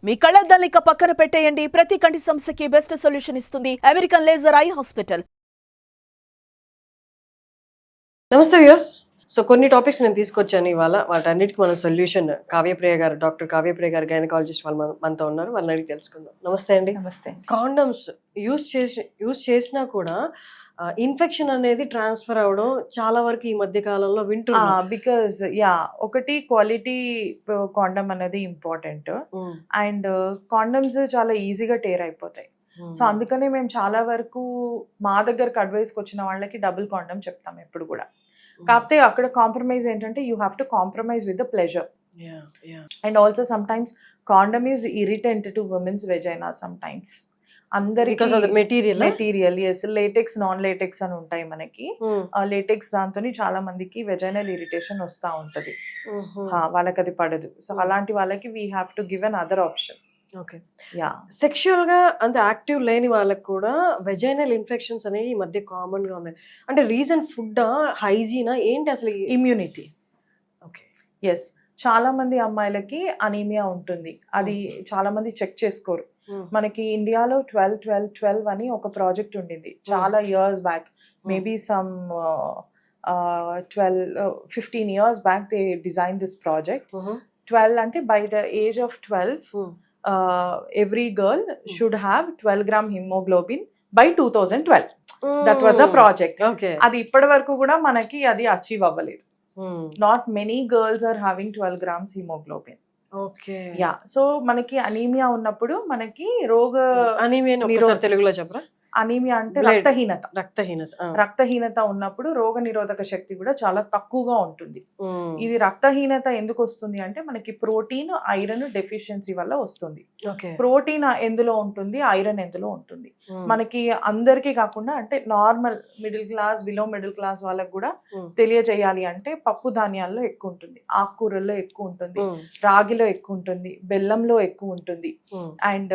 మీ కళ్ళద్దాల్ని ఇక పక్కన పెట్టేయండి. ప్రతి కంటి సమస్యకి బెస్ట్ సొల్యూషన్ ఇస్తుంది అమెరికన్ లేజర్ ఐ హాస్పిటల్. నమస్తే వ్యూస్. సో కొన్ని టాపిక్స్ నేను తీసుకొచ్చాను ఇవాళ. వాటన్నిటికీ మన సొల్యూషన్ కావ్యప్రియ గారు, డాక్టర్ కావ్యప్రియ గారు, గైనకాలజిస్ట్ వాళ్ళు మనతో ఉన్నారు. వాళ్ళని అడిగి తెలుసుకుందాం. నమస్తే అండి. నమస్తే. కాండమ్స్ యూజ్ చేసినా కూడా ఇన్ఫెక్షన్ అనేది ట్రాన్స్ఫర్ అవడం చాలా వరకు ఈ మధ్య కాలంలో వింటున్నాం. బికాజ్ ఒకటి క్వాలిటీ కాండమ్ అనేది ఇంపార్టెంట్ అండ్ కాండమ్స్ చాలా ఈజీగా టేర్ అయిపోతాయి. సో అందుకనే మేము చాలా వరకు మా దగ్గరకు అడ్వైస్కి వచ్చిన వాళ్ళకి డబుల్ కాండమ్ చెప్తాం ఎప్పుడు కూడా. కాకపోతే అక్కడ కాంప్రమైజ్ ఏంటంటే you have to compromise with the pleasure. And also some times condom is irritant to women's vagina some times. అందరికి మెటీరియల్ లేటెక్స్ నాన్ లేటెక్స్ అని ఉంటాయి మనకి. లేటెక్స్ దాంతో చాలా మందికి వెజైనల్ ఇరిటేషన్ వస్తూ ఉంటది, వాళ్ళకి అది పడదు. సో అలాంటి వాళ్ళకి we have to give an other option. Okay. Sexual గా అంత యాక్టివ్ లేని వాళ్ళకి కూడా వెజైనల్ ఇన్ఫెక్షన్స్ అనేవి ఈ మధ్య కామన్ గా ఉన్నాయి. అంటే రీజన్ ఫుడ్, హైజీనా, ఏంటి అసలు? ఇమ్యూనిటీ. ఓకే. ఎస్, చాలా మంది అమ్మాయిలకి అనీమియా ఉంటుంది. అది చాలా మంది చెక్ చేసుకోరు. మనకి ఇండియాలో 12-12-12 అని ఒక ప్రాజెక్ట్ ఉండింది చాలా years back. Maybe some 12-15 years back they designed this project. 12 అంటే by the age of 12 every girl should have 12 gram hemoglobin by 2012. That was a project. అది ఇప్పటి వరకు కూడా మనకి అది అచీవ్ అవ్వలేదు. Not many girls are having 12 grams hemoglobin. Okay. So మనకి anaemia ఉన్నప్పుడు మనకి అనీమియా తెలుగులో చెప్పరా? అనీమియా అంటే రక్తహీనత ఉన్నప్పుడు రోగ నిరోధక శక్తి కూడా చాలా తక్కువగా ఉంటుంది. ఇది రక్తహీనత ఎందుకు వస్తుంది అంటే మనకి ప్రోటీన్, ఐరన్ డెఫిషియన్సీ వల్ల వస్తుంది. ప్రోటీన్ ఎందులో ఉంటుంది, ఐరన్ ఎందులో ఉంటుంది. మనకి అందరికీ కాకుండా అంటే normal middle class, below middle class వాళ్ళకి కూడా తెలియజేయాలి అంటే పప్పు ధాన్యాల్లో ఎక్కువ ఉంటుంది, ఆకుకూరల్లో ఎక్కువ ఉంటుంది, రాగిలో ఎక్కువ ఉంటుంది, బెల్లంలో ఎక్కువ ఉంటుంది, అండ్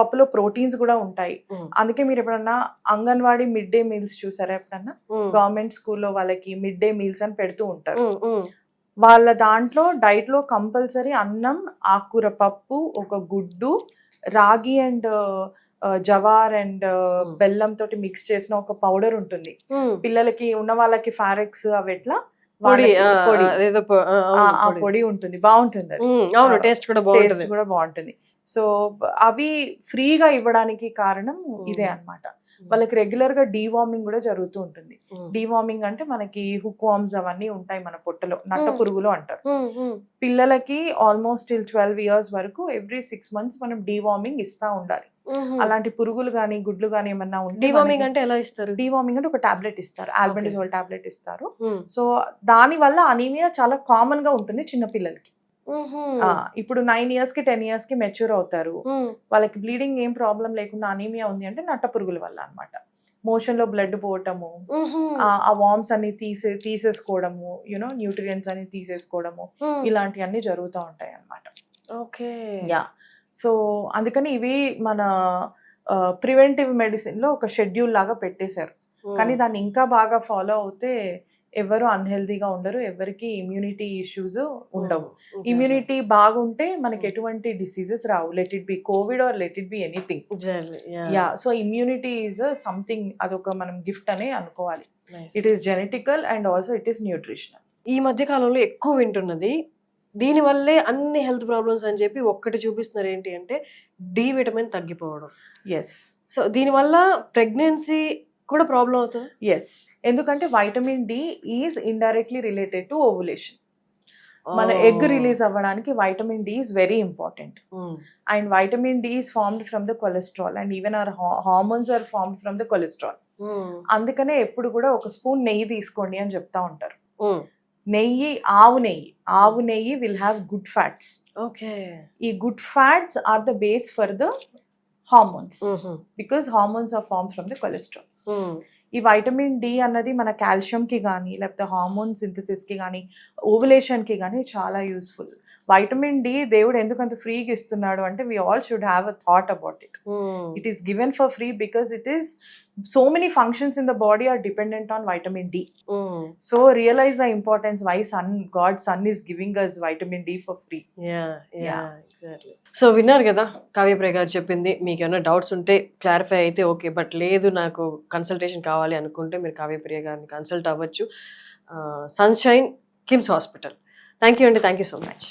పప్పులో ప్రోటీన్స్ కూడా ఉంటాయి. అందుకే మీరు ఎప్పుడన్నా అంగన్వాడీ మిడ్ డే మీల్స్ చూసారా? ఎప్పుడన్నా గవర్నమెంట్ స్కూల్లో వాళ్ళకి మిడ్ డే మీల్స్ అని పెడుతూ ఉంటారు. వాళ్ళ దాంట్లో డైట్ లో కంపల్సరీ అన్నం, ఆకుకూర పప్పు, ఒక గుడ్డు, రాగి అండ్ జవార్ అండ్ బెల్లం తోటి మిక్స్ చేసిన ఒక పౌడర్ ఉంటుంది. పిల్లలకి ఉన్న వాళ్ళకి ఫారెక్స్ అవి ఎట్లా పొడి ఉంటుంది, బాగుంటుంది. టేస్ట్ కూడా బాగుంటుంది. సో అవి ఫ్రీగా ఇవ్వడానికి కారణం ఇదే అన్నమాట. వాళ్ళకి రెగ్యులర్ గా డీవార్మింగ్ కూడా జరుగుతూ ఉంటుంది. డీవార్మింగ్ అంటే మనకి హుక్ వార్మ్స్ అవన్నీ ఉంటాయి మన పొట్టలో, నట్ట పురుగులు అంటారు. పిల్లలకి ఆల్మోస్ట్ టిల్ 12 years వరకు ఎవ్రీ 6 months మనం డీవార్మింగ్ ఇస్తా ఉండాలి. అలాంటి పురుగులు గానీ గుడ్లు గానీ ఏమన్నా ఉంటే. డీవార్మింగ్ అంటే ఎలా ఇస్తారు? డీవార్మింగ్ అంటే ఒక టాబ్లెట్ ఇస్తారు, ఆల్బెండజోల్ టాబ్లెట్ ఇస్తారు. సో దాని వల్ల అనీమియా చాలా కామన్ గా ఉంటుంది చిన్న పిల్లలకి. ఇప్పుడు 9 years కి 10 years కి మెచ్యూర్ అవుతారు. వాళ్ళకి బ్లీడింగ్ ఏం ప్రాబ్లం లేకుండా అనీమియా ఉంది అంటే నట్ట పురుగుల వల్ల అన్నమాట. మోషన్ లో బ్లడ్ పోవటము, ఆ వార్మ్స్ అన్ని తీసేసుకోవడము, న్యూట్రియంట్స్ అన్ని తీసేసుకోవడము, ఇలాంటివన్నీ జరుగుతూ ఉంటాయి అన్నమాట. ఓకే. సో అందుకని ఇవి మన ప్రివెంటివ్ మెడిసిన్ లో ఒక షెడ్యూల్ లాగా పెట్టేశారు. కానీ దాన్ని ఇంకా బాగా ఫాలో అవుతే ఎవరు అన్హెల్దీగా ఉండరు, ఎవరికి ఇమ్యూనిటీ ఇష్యూస్ ఉండవు. ఇమ్యూనిటీ బాగుంటే మనకి ఎటువంటి డిసీజెస్ రావు. Let it be Covid or let it be anything. So immunity is something, అదొక మనం గిఫ్ట్ అనే అనుకోవాలి. It is genetical and also it is nutritional. ఈ మధ్య కాలంలో ఎక్కువ వింటున్నది దీని వల్లే అన్ని హెల్త్ ప్రాబ్లమ్స్ అని చెప్పి ఒక్కటి చూపిస్తున్నారు. ఏంటి అంటే డి విటమిన్ తగ్గిపోవడం. ఎస్. సో దీనివల్ల ప్రెగ్నెన్సీ కూడా ప్రాబ్లం అవుతుంది. ఎస్, ఎందుకంటే vitamin D is indirectly related to ovulation. మన ఎగ్ రిలీజ్ అవ్వడానికి vitamin D is very important. And vitamin D is formed from the cholesterol and even our hormones are formed from the cholesterol. అందుకనే ఎప్పుడు కూడా ఒక spoon నెయ్యి తీసుకోండి అని చెప్తా ఉంటారు. ఆవు నెయ్యి విల్ హ్యావ్ గుడ్ ఫ్యాట్స్. ఈ good fats are the base for the hormones because hormones are formed from the cholesterol. ఈ వైటమిన్ డి అన్నది మన కాల్షియం కి కానీ లేకపోతే హార్మోన్ సింథసిస్ కి కానీ ఓవులేషన్ కి కానీ చాలా యూస్ఫుల్. వైటమిన్ డి దేవుడు ఎందుకంత ఫ్రీగా ఇస్తున్నాడు అంటే we all should have a thought about it. It is given for free because it is so many functions in the body are dependent on vitamin D. So realize the importance why God's son is giving us vitamin D for free. Yeah, exactly. So విన్నారు కదా కావ్యప్రియ గారు చెప్పింది. మీకు ఏమైనా doubts ఉంటే clarify అయితే okay, but లేదు నాకు కన్సల్టేషన్ కావాలి అనుకుంటే మీరు కావ్యప్రియ గారిని కన్సల్ట్ అవ్వచ్చు. Sunshine KIMS hospital. Thank you అండి, థ్యాంక్ యూ సో మచ్.